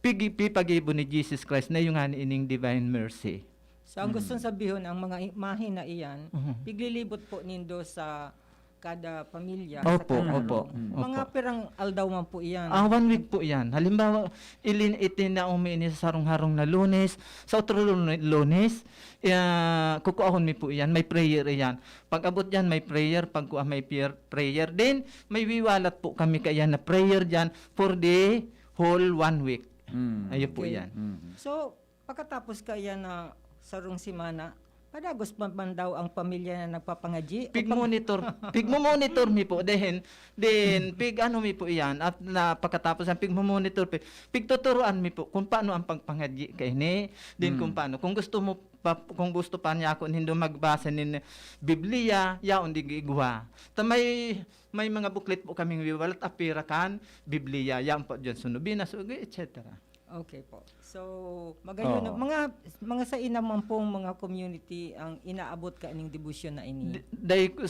pipagibo ni Jesus Christ na yung ining Divine Mercy. So, ang gustong sabihin, ang mga imahe na iyan, piglilibot po nindo sa kada pamilya. Opo, sa opo. Mga perang aldaw man po iyan. 1 week po yan. Halimbawa, itin na umini sa sarong-harong na Lunes, sa otro Lunes, kukuahon mi po yan, may prayer yan. Pag abot yan, may prayer, pag may prayer din, may wiwalat po kami kaya na prayer dyan for the whole 1 week. Ayun po yan. So, pagkatapos kaya na sarong simana, padagos man daw ang pamilya na nagpapangadyi? Pig-monitor mi po. Then pig-ano mi po iyan. At na pagkatapos ang pig-monitor, pig-tuturuan mi po kung paano ang pagpangadyi kay ni. Then kung paano. Kung gusto pa niya ako nindo magbasa nin Biblia, yaon di igwa. May mga booklet po kaming wiwalat apirakan, Biblia, yan po dyan sunubinas, etc. Okay po. So, magayon mga sa inaman pong mga community ang inaabot ka ining debusyon na ini.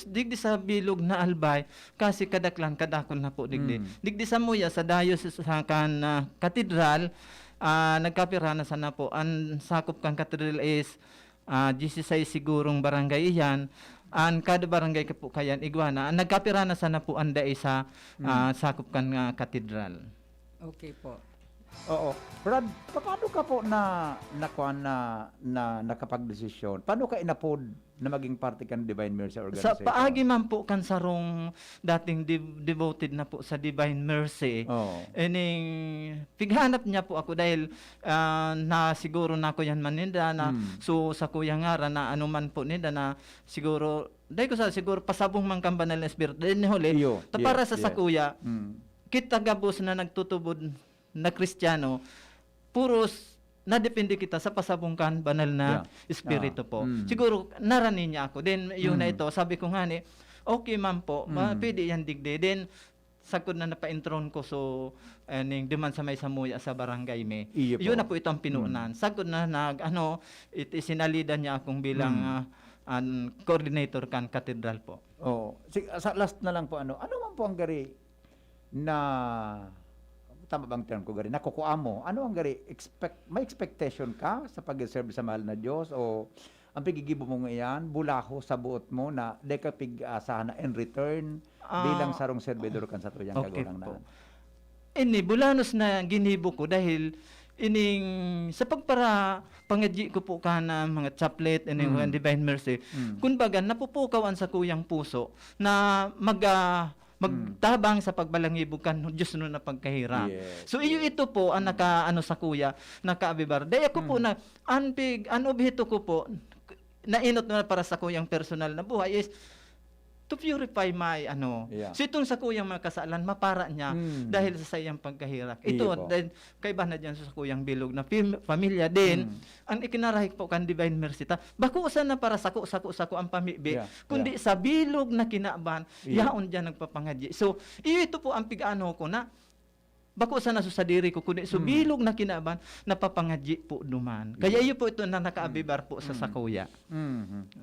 Digdi sa bilog na albay kasi kadakon na po digdi. Digdi sa muya sa diocese sa kan katedral nagkapira na sana po ang sakop kan katedral is 16 sigurong barangay iyan. An kada barangay ka po kayan Iguana. Ang nagkapira na sana po anda isa sakop kan katedral. Okay po. Oo. Brad, paano ka po na nakapagdesisyon? Paano ka inapod na maging parte ka ng Divine Mercy Sa Organization? paagi man po kan sarong dating devoted na po sa Divine Mercy. Ining pighanap niya po ako dahil na siguro na ko yan maninda na so sa kuya ngara na ano man po nida na siguro dahil ko sa siguro pasabong man kang banal na espiritu dahil ni huli para sa kuya kita gabos na nagtutubod na Kristiyano, puros nadepende kita sa pasabungkan banal na espiritu po. Siguro naranin niya ako. Then yun na ito, sabi ko nga ni, okay man po, pwede yan digde. Then sakod na napaintron ko so diman sa may samuya sa barangay me. Yun na po itong pinuunan. Sakod na isinalidan niya akong bilang coordinator kan katedral po. Sa last na lang po ano man po ang gari na tama bang term ko gari nakukuha mo? Ano ang gari may expectation ka sa pag-serve sa mahal na Diyos o ang pigigibo mo ngayon bulaho sa buot mo na di ka pig-asahan na in return bilang sarong servidor kan sa tuyang kagurang na. Ini bulanos na ginibo ko dahil ining sa pagpara pangadji ko po kana mga chaplet and mga Divine Mercy. Kunbaga napupukawan sa kuyang puso na magtabang sa pagbalangibog kan Diyos no na pagkahirap. So ito po ang sa kuya nakaabibar. Daya ko po na objeto ko po nainot na para sa kuyang personal na buhay is to purify my So itong sa kuyang mga kasalan mapara niya dahil sa sayang pagkahirap. Ito then kay ba na diyan sa kuyang bilog na pamilya din ang ikinarahik po kan Divine Mercy ta. Bako usan na para sako ang pamibi kundi sa bilog na kinaban yaon diyan nagpapangadyi. So ito po ang pig-ano ko na bako usan na sa diri ko kundi so bilog na kinaban napapangadyi po duman. Kaya iyo po ito na nakaabibar po sa sakuya.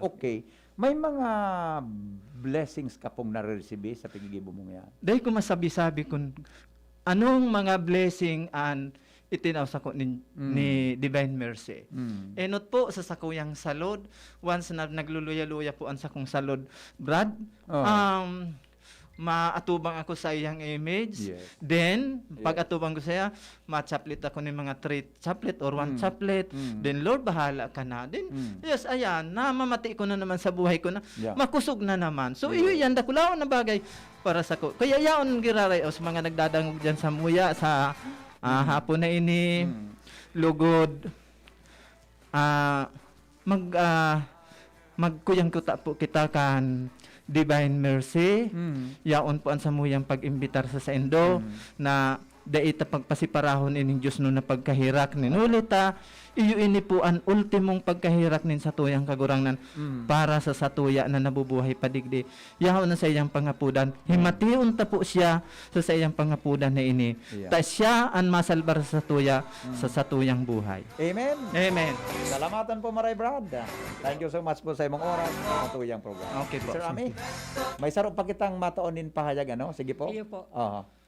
Okay. May mga blessings ka pong nare-receive sa pagigibo mo yan? Dahil ko masabi-sabi kung anong mga blessing ang itinaw sa ko ni Divine Mercy. Enot po sa sakuyang salod, once na nagluluya-luya po ang sakong salod, Brad, maatubang ako sa iyang image. Then, pag atubang ko sa iya, ma-chaplet ako ng mga 3 chaplet or 1 chaplet. Then, Lord, bahala ka na. Then, ayan, namamati ko na naman sa buhay ko na makusog na naman. So, iyo yan, dakulawan na bagay para sa ko. Kaya yaon giraray sa mga nagdadangog dyan sa muya, sa hapon na ini, lugod, magkuyang kuta po kita kan Divine Mercy. Yaon po ang samuyang pag-imbitar sa Indo na daita pagpasiparahon ining Diyos no na pagkahirak nin ulita iyo ini po ang ultimong pagkahirak nin sa tuyang kagurangnan para sa satuya na nabubuhay padigdi. Yaon na sa iyang pangapudan. Himatiun ta po siya sa iyang pangapudan na ini. Ta siya ang masalbar sa satuya sa satuyang buhay. Amen. Amen. Salamatan po maray Brad. Thank you so much po sa imong oras sa tuyang program. Okay po. Sir Ami, may sarong pa kitang mataonin pahayag Sige po. Iyo po.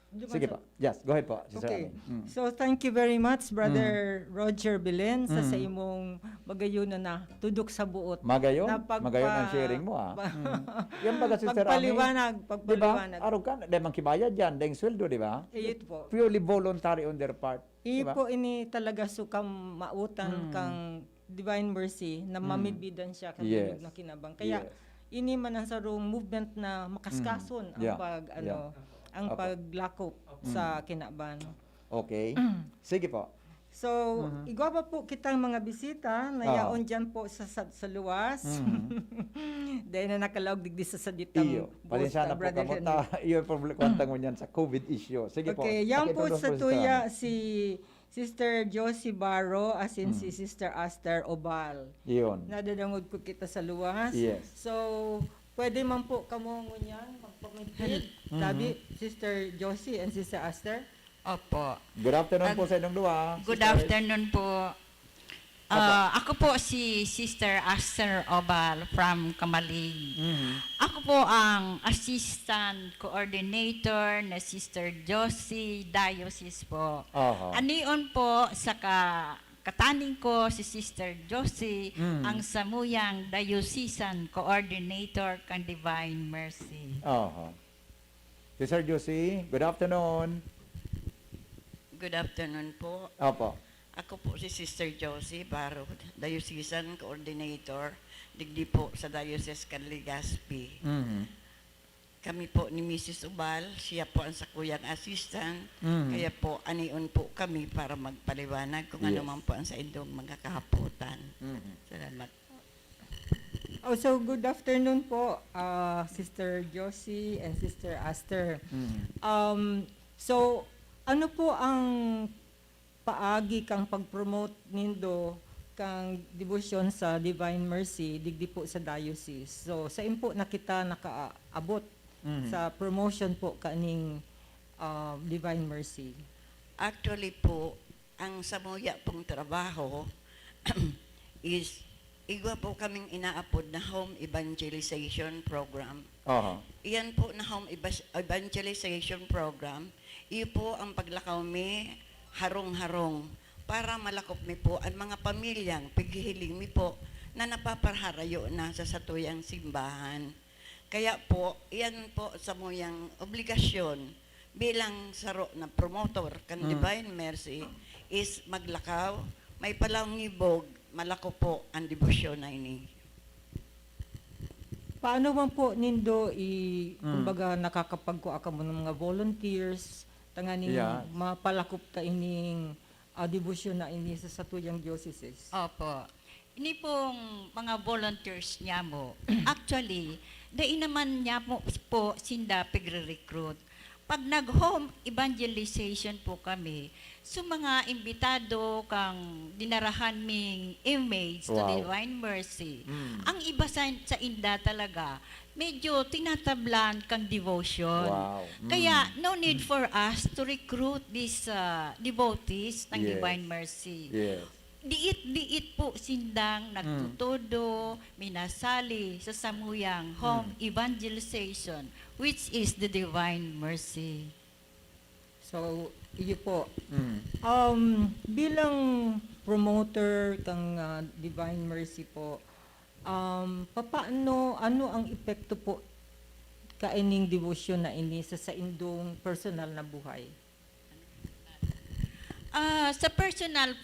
Sige po. Yes, go ahead po. Okay. So thank you very much Brother Roger Belen sa imong magayon na tudok sa buot. Magayon ang sharing mo Yan baga Sister Ami. Pagpaliwanag. Araw ka, dahil mangkibayad yan, dahil sweldo, di ba? Ito po. Purely voluntary on their part. Iyo po ini talaga sukam mautan kang Divine Mercy na mamidbidan siya kan na kinabang. Kaya ini man ang sarong movement na makaskason ang paglakop sa kinaban. Okay. Sige po. So, igwa po kitang mga bisita na yaon dyan po sa luwas. Dahil na nakalawag digdi sa saditang Pasensya na po kamuta. Iyo kwantang mo yan sa COVID issue. Sige po. Okay, yan po sa tuya si Sister Josie Barro as in si Sister Aster Obal. Yun. Nadadangod po kita sa luwas. Yes. So, pwede man po kamo ngunyan magpamigpit. Sabi, Sister Josie and Sister Aster. Opo. Good afternoon po sa inyong dua. Good Sister. afternoon po. Ako po si Sister Aster Obal from Kamalig. Ako po ang Assistant Coordinator na Sister Josie Diocese po. Anion po sa kataning ko si Sister Josie, ang Samuyang Diocesan Coordinator kang Divine Mercy. Sister Josie, good afternoon. Good afternoon po. Opo. Ako po si Sister Josie Baro, Diocesan Coordinator, digdi po sa Diocese Legazpi. Kami po ni Mrs. Ubal, siya po ang sakuyang assistant, kaya po anion po kami para magpaliwanag kung ano man po ang sa indong mga kahaputan. Salamat. So good afternoon po, Sister Josie and Sister Aster. So, ano po ang paagi kang pag-promote nindo kang devotion sa Divine Mercy digdi po sa diocese. So sa impo na kita nakaabot sa promotion po kaning Divine Mercy. Actually po, ang samuya pong trabaho is igwa po kaming inaapod na home evangelization program. Iyan po na home evangelization program, iyo po ang paglakaw mi harong-harong para malakop mi po ang mga pamilyang pighihiling mi po na napaparharayo na sa satuyang simbahan. Kaya po, iyan po sa muyang obligasyon bilang saro na promotor kan Divine Mercy is maglakaw, may palangibog, malako po ang debosyon na ini. Paano man po nindo kumbaga nakakapagkuha ka mo ng mga volunteers tanganing mapalakop ta ining devotion na ini sa satuyang dioceses? Opo. Ini pong mga volunteers niya mo, actually, dahil naman niya po sinda pagre-recruit. Pag nag-home evangelization po kami, so mga imbitado kang dinarahan ming image to Divine Mercy, ang iba sa inda talaga, medyo tinatablan kang devotion. Kaya no need for us to recruit these devotees ng Divine Mercy. Diit-diit po sindang nagtutudo, minasali sa samuyang home evangelization, which is the Divine Mercy. So, iyo po. Bilang promoter kang Divine Mercy po, paano, ano ang epekto po kaining devotion na ini sa indong personal na buhay? Sa personal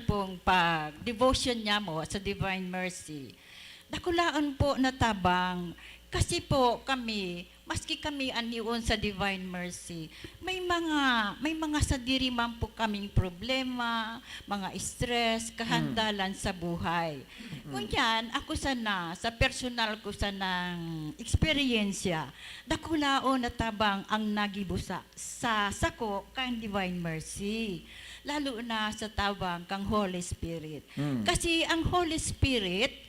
pong pag devotion niya mo sa Divine Mercy, dakulaan po natabang kasi po kami, maski kami aniyon sa Divine Mercy, may mga sa diri man po kaming problema, mga stress, kahandalan sa buhay. Kunyan, ako sana, sa personal ko sanang eksperyensya, dakulaon na tabang ang nagibusa sa sako kang Divine Mercy. Lalo na sa tabang kang Holy Spirit. Kasi ang Holy Spirit,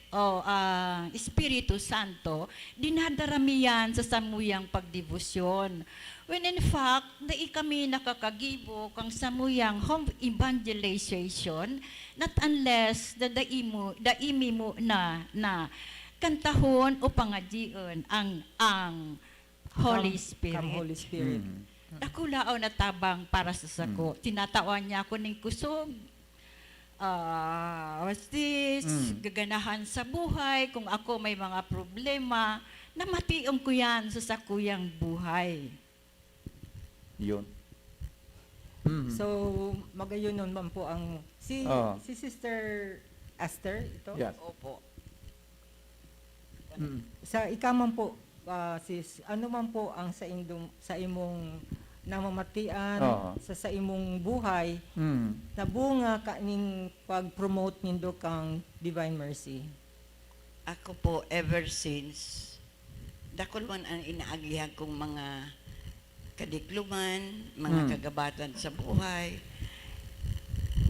Espiritu Santo, dinadaramiyan sa samuyang pagdebosyon. When in fact, dai kami nakakagibo kang samuyang home evangelization, not unless daimi mo na kantahon o pangadyon ang Holy Spirit. Ang Holy Spirit. Nakulao na tabang para sa sako. Tinatawan niya ako ng kusog. What's this? Gaganahan sa buhay. Kung ako may mga problema, namatiom ko yan sa sakuyang buhay. Yun. So, magayon nun man po ang si Sister Aster ito? Yes. Opo. Sa ikaman po, sis, ano man po ang sa imong namamatian sa imong buhay na bunga kaning pag-promote nindo kang Divine Mercy? Ako po, ever since, dakol man ang inaagihan kong mga kadikluman, mga kagabatan sa buhay.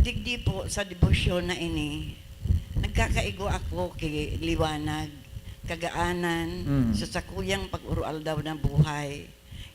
Digdi po sa debosyon na ini, nagkakaigo ako kay liwanag, kagaanan, sa sakuyang pag-urual daw ng buhay.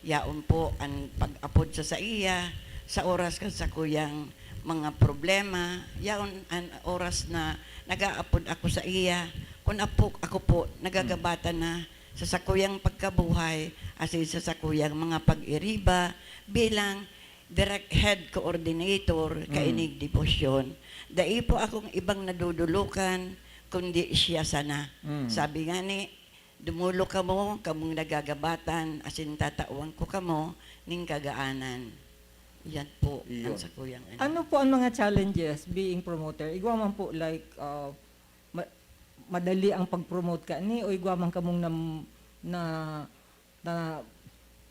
yaon po ang pag-apod sa iya, sa oras kan sa kuyang mga problema, yaon ang oras na nag-aapod ako sa iya, kung ako po nagagabatan na sa sakuyang pagkabuhay, asin sa sakuyang mga pag-iriba, bilang direct head coordinator kainig devotion. Dai po akong ibang nadudulukan, kundi siya sana. Sabi nga ni, dumulo ka mo, kamong nagagabatan, asin tatauan ko kamo, ning kagaanan. Yan po ang sa kuyang. Ano po ang mga challenges being promoter? Igwa man po like madali ang pag-promote ka ni o igwa man kamong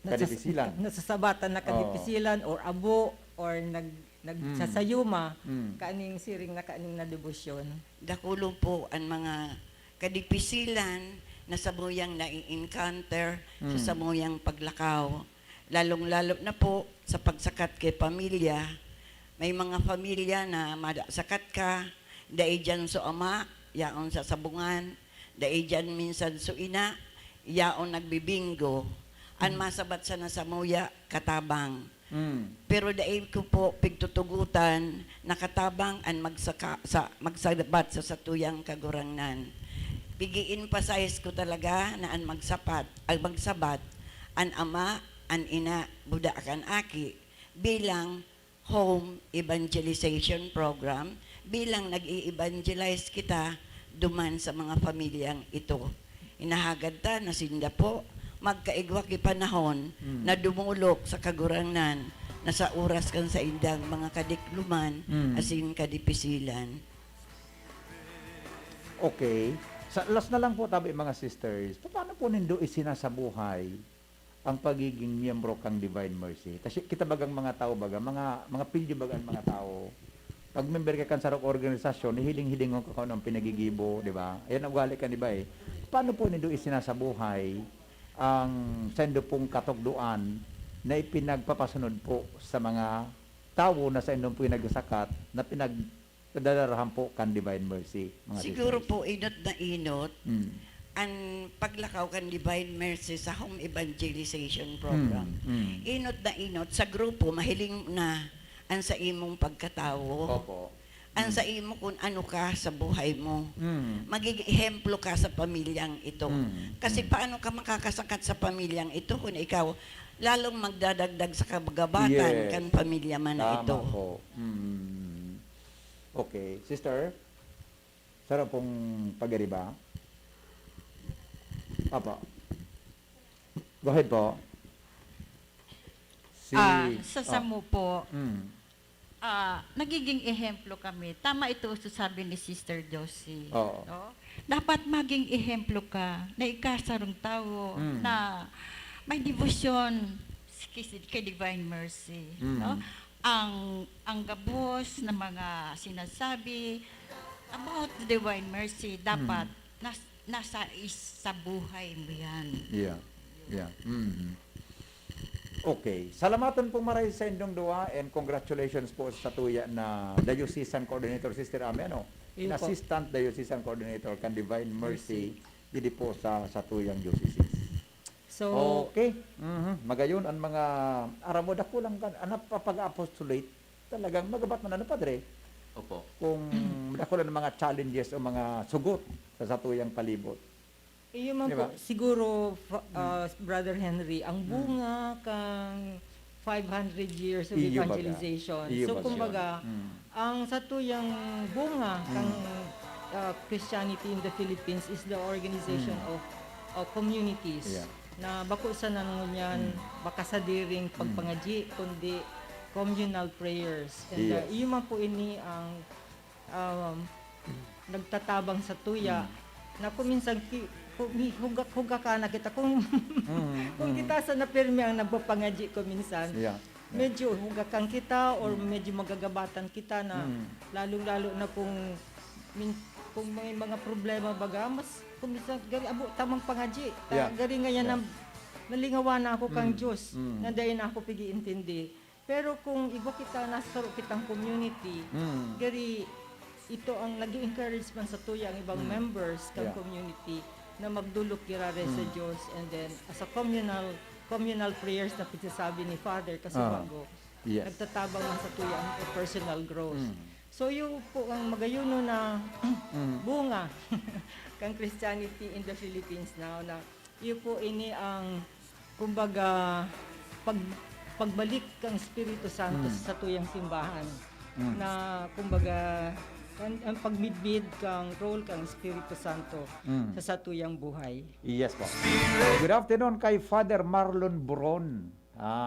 kadipisilan. Nasasabatan na kadipisilan or abo or nagsasayuma kaning siring na kaning na debosyon. Dakulo po ang mga kadipisilan na sabuyang na-encounter sa sabuyang paglakaw. Lalong-lalo na po sa pagsakat kay pamilya. May mga pamilya na madasakat ka, dahil dyan so ama, yaon sa sabungan, dahil dyan minsan so ina, yaon nagbibingo. An masabat sa nasamuya, katabang. Pero dahil ko po pigtutugutan, nakatabang an magsabat sa satuyang kagurangnan. Pigiin pa size ko talaga na an magsabat, an ama, an ina, buda kan aki, bilang home evangelization program, bilang nag-i-evangelize kita duman sa mga pamilyang ito. Inahagad ta na sinda po, magkaigwa ki panahon na dumulok sa kagurangnan na sa oras kan sa indang mga kadikluman asin kadipisilan. Okay. Sa last na lang po tabi mga sisters, paano po nindo isinasabuhay ang pagiging miyembro kang Divine Mercy? Kasi kita bagang mga tao baga, mga pilyo bagang mga tao, pag member ka kan sa organisasyon, hiling-hiling ko ng pinagigibo, di ba? Ayan ang ugali ka, di ba eh? Paano po nindo isinasabuhay ang sendo pong katugduan na ipinagpapasunod po sa mga tao na sa indong po nagsakat na pinagdadarahan po kan Divine Mercy? Siguro po, inot na inot, ang paglakaw kan Divine Mercy sa home evangelization program. Inot na inot, sa grupo, mahiling na ang sa imong pagkatao. Opo. Ang sa imo kung ano ka sa buhay mo. Magiging ehemplo ka sa pamilyang ito. Kasi paano ka makakasakat sa pamilyang ito kung ikaw lalong magdadagdag sa kabagabatan kan pamilya man na ito. Tama po. Okay. Sister, sarap pong pag-ariba. Apa. Go ahead po. Sa Samu po, nagiging ehemplo kami. Tama ito sabi ni Sister Josie. No? Dapat maging ehemplo ka na ikasarong tao na may devotion kay Divine Mercy. No? Ang gabos na mga sinasabi about the Divine Mercy, dapat nasa isa buhay mo yan. Yeah. Okay. Salamatan po maray sa indong dua and congratulations po sa tuya na Diocesan Coordinator Sister Ameno. Assistant Diocesan Coordinator kan Divine Mercy dili po sa tuyang diocese. So, okay. Magayon ang mga aramo dako lang kan anak papag-apostolate talagang magabat man ano padre. Opo. Kung dako lang mga challenges o mga sugot sa tuyang palibot. Iyo man diba? po, siguro, Brother Henry, ang bunga kang 500 years of evangelization. So, kumbaga, ang satuyang bunga kang Christianity in the Philippines is the organization of communities. Na bako sa nangunyan, baka sa diring pagpangaji, kundi communal prayers. And iyo man po ini ang nagtatabang sa tuya na kuminsan hugak ka na kita kung kita sa napirmi ang nagpapangaji ko minsan medyo hugakan kita or medyo magagabatan kita na lalong-lalo na kung may mga problema baga mas kuminsan gari abo tamang pangaji gari ngayon na nalingawan na ako kang Diyos nandayon na ako pigi-intindi pero kung iba kita nasaro kitang community gari ito ang nag-encourage man sa tuya ang ibang members ng community na magdulok girare sa Diyos and then as a communal communal prayers na pinasabi ni Father kasi bago Yes. nagtatabang man sa tuyang personal growth. So yung po ang magayuno na bunga kang Christianity in the Philippines now na yun po ini ang kumbaga pagbalik kang Espiritu Santo sa tuyang simbahan na kumbaga ang pagmidbid kang role kang Espiritu Santo sa satuyang buhay. Yes po. Good afternoon kay Father Marlon Buron.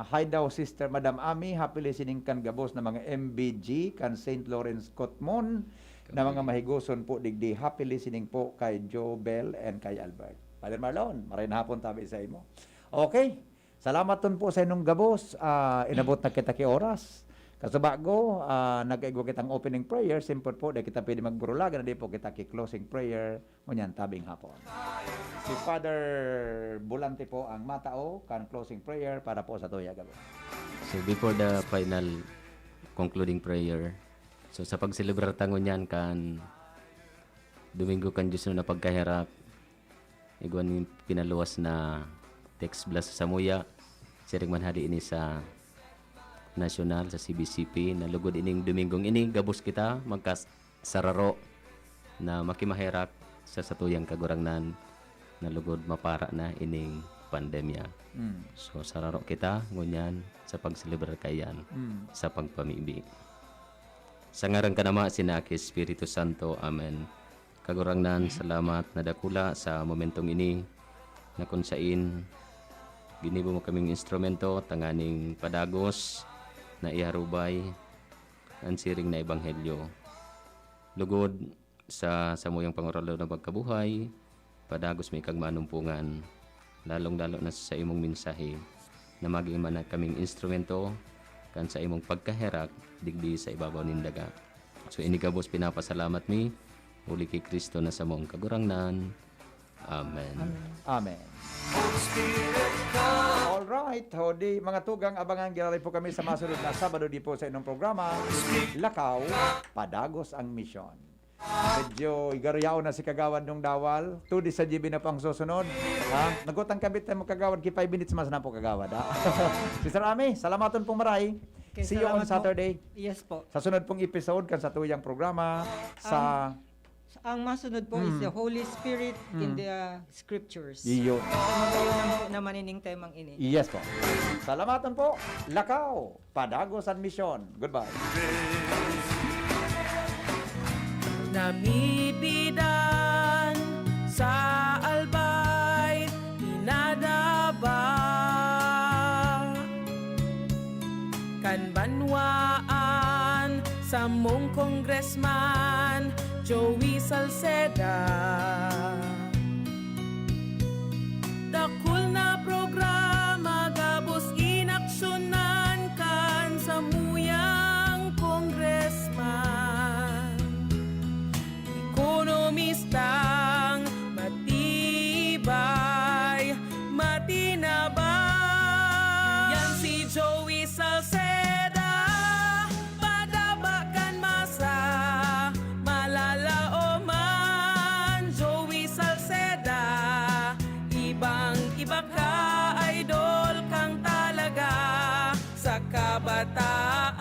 Hi daw Sister Madam Ami, happy listening kan gabos na mga MBG kan St. Lawrence Cotmon na mga mahigoson po digdi. Happy listening po kay Joe Bell and kay Albert. Father Marlon, maray na hapon tabi sa imo. Okay. Salamat ton po sa inong gabos. Inabot na kita ki oras. Kasabago, nag-ego kitang opening prayer. Simple po, dahil kita pwede magburulagan. Hindi po kita ki-closing prayer. Ngunyan, tabing hapon. Si Father Bulante po ang matao, kan closing prayer para po sa tuya gabo. So before the final concluding prayer, so sa pagselebrar tangon yan kan Domingo kan Diyos na pagkahirap, iguan yung pinaluwas na text blast sa Samuya, siring manhadi ini sa national sa CBCP na lugod ining Domingong ini gabos kita magkasararo na makimahirak sa satuyang kagurangnan na lugod mapara na ining pandemya. So sararo kita ngunyan sa pagselebrar kayan sa pagpamibi. Sa ngaran kanama sinaki Espiritu Santo. Amen. Kagurangnan, salamat na dakula sa momentong ini na kung sain ginibo mo kaming instrumento tanganing padagos na iharubay ang siring na ebanghelyo. Lugod sa samuyang pangoralo na pagkabuhay, padagos may kang manumpungan, lalong-lalo na sa imong mensahe na maging man kaming instrumento kan sa imong pagkaherak digdi sa ibabaw nindaga. So inigabos pinapasalamat mi uli kay Kristo na sa mong kagurangnan. Amen. Amen. Alright, hodi mga tugang abangan ginalay po kami sa masunod na Sabado di po sa inyong programa Lakaw, Padagos ang Misyon. Medyo igaryaw na si Kagawad nung dawal. 2 di sa GB na pang susunod. Nagutang kabit tayo Kagawad ki 5 minutes mas na po Kagawad. Sister Ami, salamaton pong maray. Okay, See you on Saturday. Po. Yes po. Sa sunod pong episode kan sa tuyang programa sa ang masunod po is the Holy Spirit in the Scriptures. Iyo. Na manining temang ini. Yes po. Salamatan po. Lakaw, Padagos ang Misyon. Goodbye. Namibidan sa albay, inadaba kan banwaan sa mong congressman Joey Salceda.